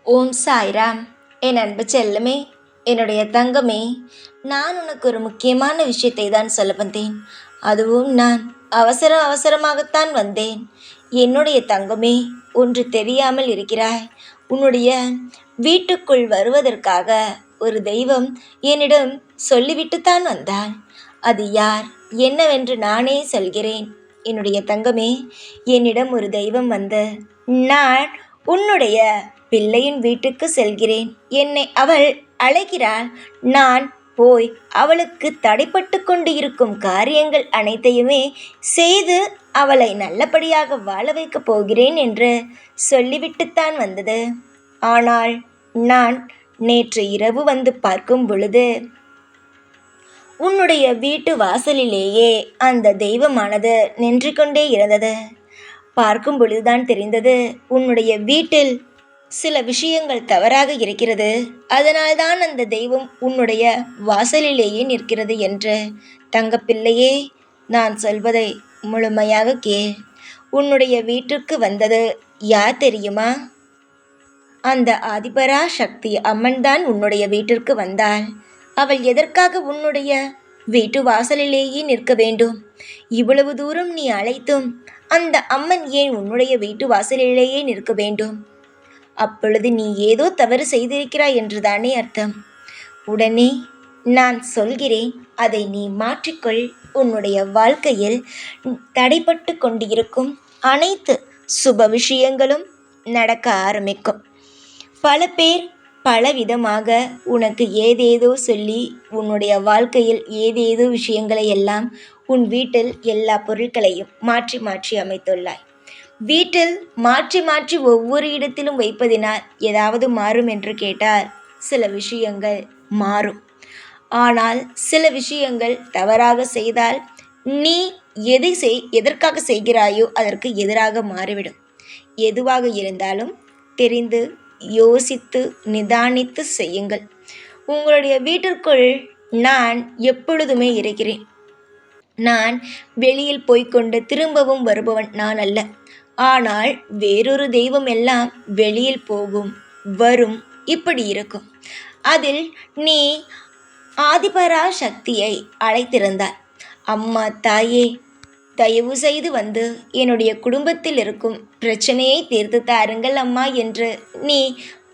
ஓம் சாய்ராம். என் அன்பு செல்லமே, என்னுடைய தங்கமே, நான் உனக்கு ஒரு முக்கியமான விஷயத்தை தான் சொல்ல வந்தேன். அதுவும் நான் அவசரமாகத்தான் வந்தேன். என்னுடைய தங்கமே, ஒன்று தெரியாமல் இருக்கிறாய். உன்னுடைய வீட்டுக்குள் வருவதற்காக ஒரு தெய்வம் என்னிடம் சொல்லிவிட்டுத்தான் வந்தாள். அது யார், என்னவென்று நானே சொல்கிறேன். என்னுடைய தங்கமே, என்னிடம் ஒரு தெய்வம் வந்து, நான் உன்னுடைய பிள்ளையின் வீட்டுக்கு செல்கிறேன், என்னை அவள் அழைக்கிறாள், நான் போய் அவளுக்கு தடைப்பட்டு கொண்டு இருக்கும் காரியங்கள் அனைத்தையுமே செய்து அவளை நல்லபடியாக வாழ வைக்கப் போகிறேன் என்று சொல்லிவிட்டுத்தான் வந்தது. ஆனால் நான் நேற்று இரவு வந்து பார்க்கும் பொழுது உன்னுடைய வீட்டு வாசலிலேயே அந்த தெய்வமானது நின்று கொண்டே இருந்தது. பார்க்கும் பொழுதுதான் தெரிந்தது, உன்னுடைய வீட்டில் சில விஷயங்கள் தவறாக இருக்கிறது, அதனால்தான் அந்த தெய்வம் உன்னுடைய வாசலிலேயே நிற்கிறது என்று. தங்கப்பிள்ளையே, நான் சொல்வதை முழுமையாக கேள். உன்னுடைய வீட்டிற்கு வந்தது யார் தெரியுமா? அந்த ஆதிபரா சக்தி அம்மன் தான் உன்னுடைய வீட்டிற்கு வந்தாள். அவள் எதற்காக உன்னுடைய வீட்டு வாசலிலேயே நிற்க வேண்டும்? இவ்வளவு தூரம் நீ அழைத்தும் அந்த அம்மன் ஏன் உன்னுடைய வீட்டு வாசலிலேயே நிற்க வேண்டும்? அப்பொழுது நீ ஏதோ தவறு செய்திருக்கிறாய் என்றுதானே அர்த்தம். உடனே நான் சொல்கிறேன், அதை நீ மாற்றிக்கொள். உன்னுடைய வாழ்க்கையில் தடைப்பட்டு கொண்டிருக்கும் அனைத்து சுப விஷயங்களும் நடக்க ஆரம்பிக்கும். பல பேர் பலவிதமாக உனக்கு ஏதேதோ சொல்லி உன்னுடைய வாழ்க்கையில் ஏதேதோ விஷயங்களை எல்லாம் உன் வீட்டில் எல்லா பொருட்களையும் மாற்றி மாற்றி அமைத்துள்ளாய். வீட்டில் மாற்றி மாற்றி ஒவ்வொரு இடத்திலும் வைப்பதினால் ஏதாவது மாறும் என்று கேட்டால் சில விஷயங்கள் மாறும். ஆனால் சில விஷயங்கள் தவறாக செய்தால் நீ எதற்காக செய்கிறாயோ அதற்கு எதிராக மாறிவிடும். எதுவாக இருந்தாலும் தெரிந்து யோசித்து நிதானித்து செய்யுங்கள். உங்களுடைய வீட்டிற்குள் நான் எப்பொழுதுமே இருக்கிறேன். நான் வெளியில் போய்கொண்டு திரும்பவும் வருபவன் நான் அல்ல. ஆனால் வேறொரு தெய்வம் எல்லாம் வெளியில் போகும் வரும், இப்படி இருக்கும். அதில் நீ ஆதிபரா சக்தியை அழைத்திருந்தாய். அம்மா தாயே, தயவு செய்து வந்து என்னுடைய குடும்பத்தில் இருக்கும் பிரச்சனையை தீர்த்து தாருங்கள் அம்மா என்று நீ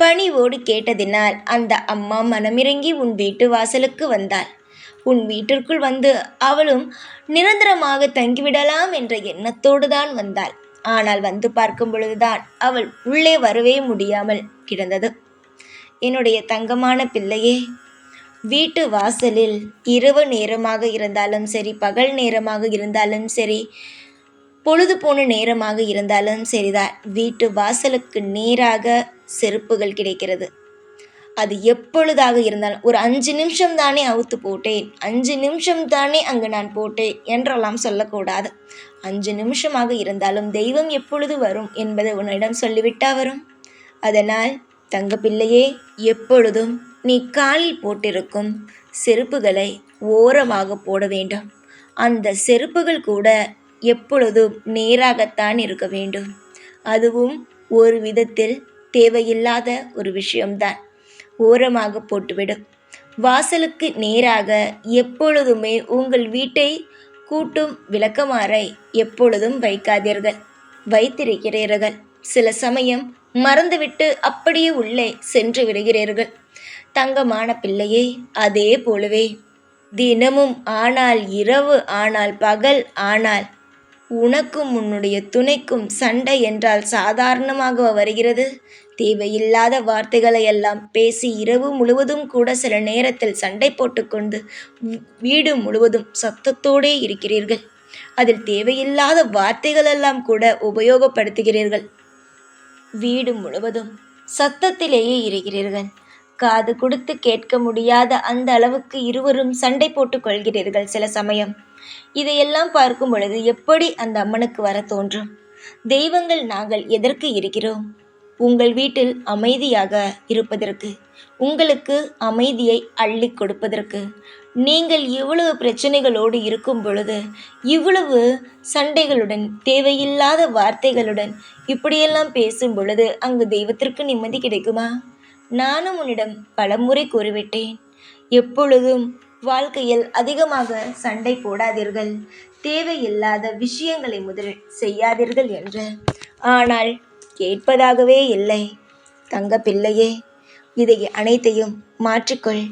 பணிவோடு கேட்டதினால் அந்த அம்மா மனமிறங்கி உன் வீட்டு வாசலுக்கு வந்தாள். உன் வீட்டிற்குள் வந்து அவளும் நிரந்தரமாக தங்கிவிடலாம் என்ற எண்ணத்தோடு தான் வந்தாள். ஆனால் வந்து பார்க்கும் பொழுதுதான் அவள் உள்ளே வரவே முடியாமல் கிடந்தது. என்னுடைய தங்கமான பிள்ளையே, வீட்டு வாசலில் இரவு நேரமாக இருந்தாலும் சரி, பகல் நேரமாக இருந்தாலும் சரி, பொழுது போன நேரமாக இருந்தாலும் சரிதான், வீட்டு வாசலுக்கு நேராக செருப்புகள் கிடைக்கிறது. அது எப்பொழுதாக இருந்தாலும், ஒரு 5 நிமிஷம் தானே அவுத்து போட்டேன், 5 நிமிஷம் தானே அங்கு நான் போட்டேன் என்றெல்லாம் சொல்லக்கூடாது. 5 நிமிஷமாக இருந்தாலும் தெய்வம் எப்பொழுது வரும் என்பதை உன்னிடம் சொல்லிவிட்டா வரும். அதனால் தங்கப்பிள்ளையே, எப்பொழுதும் நீ காலில் போட்டிருக்கும் செருப்புகளை ஓரமாக போட வேண்டும். அந்த செருப்புகள் கூட எப்பொழுதும் நேராகத்தான் இருக்க வேண்டும். அதுவும் ஒரு விதத்தில் தேவையில்லாத ஒரு விஷயம்தான். ஓரமாக போட்டுவிடும். வாசலுக்கு நேராக எப்பொழுதுமே உங்கள் வீட்டை கூட்டும் விளக்கமாறை எப்பொழுதும் வைக்காதீர்கள். வைத்திருக்கிறீர்கள், சில சமயம் மறந்துவிட்டு அப்படியே உள்ளே சென்று விடுகிறீர்கள். தங்கமான பிள்ளையே, அதே போலவே தினமும் ஆனால் இரவு ஆனால் பகல் ஆனால் உனக்கும் உன்னுடைய துணைக்கும் சண்டை என்றால் சாதாரணமாக வருகிறது. தேவையில்லாத வார்த்தைகளை எல்லாம் பேசி இரவு முழுவதும் கூட சில நேரத்தில் சண்டை போட்டுக்கொண்டு வீடு முழுவதும் சத்தத்தோடே இருக்கிறீர்கள். அதில் தேவையில்லாத வார்த்தைகளெல்லாம் கூட உபயோகப்படுத்துகிறீர்கள். வீடு முழுவதும் சத்தத்திலேயே இருக்கிறீர்கள். காது கொடுத்து கேட்க முடியாத அந்த அளவுக்கு இருவரும் சண்டை போட்டுக் கொள்கிறீர்கள் சில சமயம். இதையெல்லாம் பார்க்கும் பொழுது எப்படி அந்த அம்மனுக்கு வர தோன்றும்? தெய்வங்கள் நாங்கள் எதற்கு இருக்கிறோம்? உங்கள் வீட்டில் அமைதியாக இருப்பதற்கு, உங்களுக்கு அமைதியை அள்ளி கொடுப்பதற்கு. நீங்கள் இவ்வளவு பிரச்சனைகளோடு இருக்கும் பொழுது, இவ்வளவு சண்டைகளுடன், தேவையில்லாத வார்த்தைகளுடன் இப்படியெல்லாம் பேசும் பொழுது அங்கு தெய்வத்திற்கு நிம்மதி கிடைக்குமா? நானும் உன்னிடம் பலமுறை கூறிவிட்டேன். எப்பொழுதும் வாழ்க்கையில் அதிகமாக சண்டை போடாதீர்கள், தேவையில்லாத விஷயங்களை முதலில் செய்யாதீர்கள் என்று. ஆனால் கேட்பதாகவே இல்லை. தங்க பிள்ளையே, இதை அனைத்தையும் மாற்றிக்கொள்.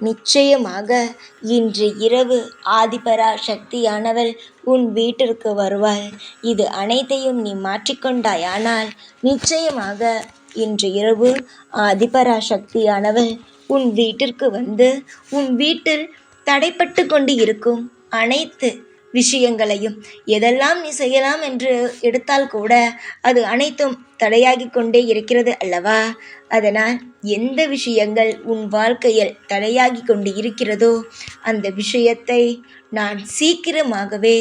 நிச்சயமாக இன்று இரவு ஆதிபரா சக்தியானவள் உன் வீட்டிற்கு வருவாள். இது அனைத்தையும் நீ மாற்றிக்கொண்டாயானால் நிச்சயமாக இன்று இரவு ஆதிபரா சக்தியானவள் உன் வீட்டிற்கு வந்து உன் வீட்டில் தடைப்பட்டு கொண்டு இருக்கும் அனைத்து விஷயங்களையும், எதெல்லாம் நீ செய்யலாம் என்று எடுத்தால் கூட அது அனைத்தும் தடையாகி கொண்டே இருக்கிறது அல்லவா? அதனால் எந்த விஷயங்கள் உன் வாழ்க்கையில் தடையாகி கொண்டு இருக்கிறதோ அந்த விஷயத்தை நான் சீக்கிரமாகவே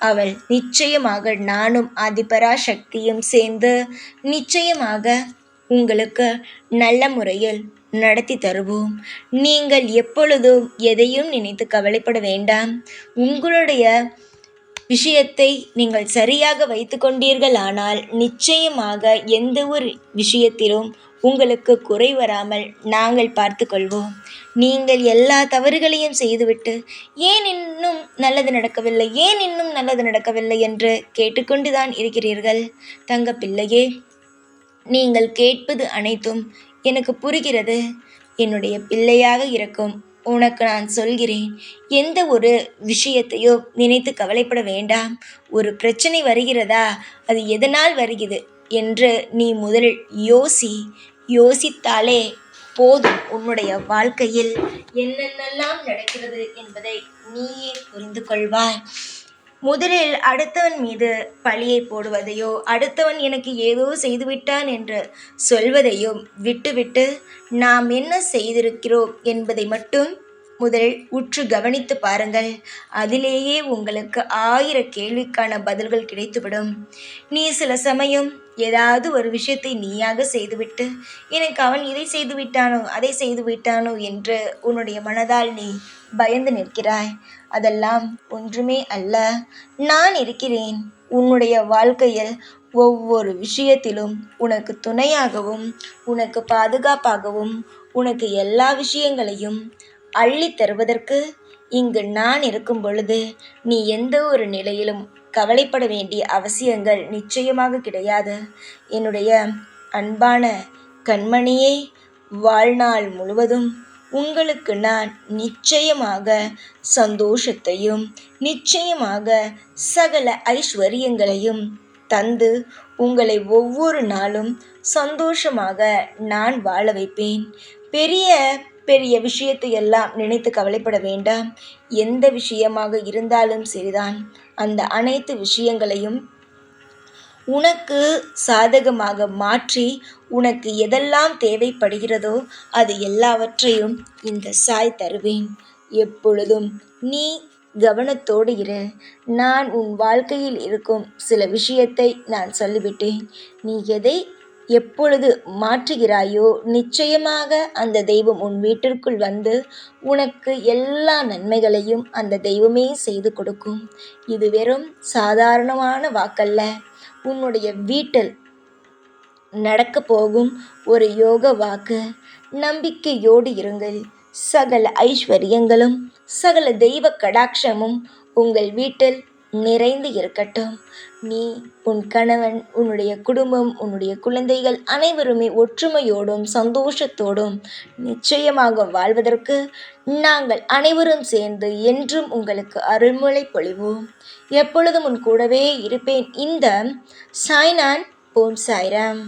அவள் நிச்சயமாக நானும் ஆதிபரா சக்தியும் சேர்ந்து நிச்சயமாக உங்களுக்கு நல்ல முறையில் நடத்தி தருவோம். நீங்கள் எப்பொழுதும் எதையும் நினைத்து கவலைப்பட வேண்டாம். உங்களுடைய விஷயத்தை நீங்கள் சரியாக வைத்து கொண்டீர்களானால் நிச்சயமாக எந்த ஒரு விஷயத்திலும் உங்களுக்கு குறை வராமல் நாங்கள் பார்த்து கொள்வோம். நீங்கள் எல்லா தவறுகளையும் செய்துவிட்டு ஏன் இன்னும் நல்லது நடக்கவில்லை, ஏன் இன்னும் நல்லது நடக்கவில்லை என்று கேட்டுக்கொண்டுதான் இருக்கிறீர்கள். தங்க பிள்ளையே, நீங்கள் கேட்பது அனைத்தும் எனக்கு புரிகிறது. என்னுடைய பிள்ளையாக இருக்கும் உனக்கு நான் சொல்கிறேன், எந்த ஒரு விஷயத்தையோ நினைத்து கவலைப்பட வேண்டாம். ஒரு பிரச்சனை வருகிறதா, அது எதனால் வருகிறது என்று நீ முதலில் யோசித்தாலே போதும். உன்னுடைய வாழ்க்கையில் என்னென்னலாம் நடக்கிறது என்பதை நீயே புரிந்து கொள்வாய். முதலில் அடுத்தவன் மீது பழியை போடுவதையோ, அடுத்தவன் எனக்கு ஏதோ செய்துவிட்டான் என்று சொல்வதையோ விட்டுவிட்டு நாம் என்ன செய்திருக்கிறோம் என்பதை மட்டும் முதலில் உற்று கவனித்து பாருங்கள். அதிலேயே உங்களுக்கு 1000 கேள்விக்கான பதில்கள் கிடைத்துவிடும். நீ சில சமயம் ஏதாவது ஒரு விஷயத்தை நீயாக செய்துவிட்டு, எனக்கு அவன் இதை செய்து விட்டானோ அதை செய்து விட்டானோ என்று உன்னுடைய மனதால் நீ பயந்து நிற்கிறாய். அதெல்லாம் ஒன்றுமே அல்ல. நான் இருக்கிறேன். உன்னுடைய வாழ்க்கையில் ஒவ்வொரு விஷயத்திலும் உனக்கு துணையாகவும், உனக்கு பாதுகாப்பாகவும், உனக்கு எல்லா விஷயங்களையும் அள்ளி தருவதற்கு இங்கு நான் இருக்கும் பொழுது நீ எந்த ஒரு நிலையிலும் கவலைப்பட வேண்டிய அவசியங்கள் நிச்சயமாக கிடையாது. என்னுடைய அன்பான கண்மணியே, வாழ்நாள் முழுவதும் உங்களுக்கு நான் நிச்சயமாக சந்தோஷத்தையும் நிச்சயமாக சகல ஐஸ்வர்யங்களையும் தந்து உங்களை ஒவ்வொரு நாளும் சந்தோஷமாக நான் வாழ வைப்பேன். பெரிய பெரிய விஷயத்தை எல்லாம் நினைத்து கவலைப்பட வேண்டாம். எந்த விஷயமாக இருந்தாலும் சரிதான், அந்த அனைத்து விஷயங்களையும் உனக்கு சாதகமாக மாற்றி உனக்கு எதெல்லாம் தேவைப்படுகிறதோ அது எல்லாவற்றையும் இந்த சாய் தருவேன். எப்பொழுதும் நீ கவனத்தோடு இரு. நான் உன் வாழ்க்கையில் இருக்கும் சில விஷயத்தை நான் சொல்லிவிட்டேன். நீ எதை எப்பொழுது மாற்றுகிறாயோ நிச்சயமாக அந்த தெய்வம் உன் வீட்டிற்குள் வந்து உனக்கு எல்லா நன்மைகளையும் அந்த தெய்வமே செய்து கொடுக்கும். இது வெறும் சாதாரணமான வாக்கல்ல. உன்னுடைய வீட்டில் நடக்க போகும் ஒரு யோக வாக்கு. நம்பிக்கையோடு இருங்கள். சகல ஐஸ்வர்யங்களும் சகல தெய்வ கடாட்சமும் உங்கள் வீட்டில் நிறைந்து இருக்கட்டும். நீ, உன் கணவன், உன்னுடைய குடும்பம், உன்னுடைய குழந்தைகள் அனைவருமே ஒற்றுமையோடும் சந்தோஷத்தோடும் நிச்சயமாக வாழ்வதற்கு நாங்கள் அனைவரும் சேர்ந்து என்றும் உங்களுக்கு அருள்மொழி பொழிவோம். எப்பொழுதும் உன் கூடவே இருப்பேன். இந்த சாய்நான். ஓம் சாய்ராம்.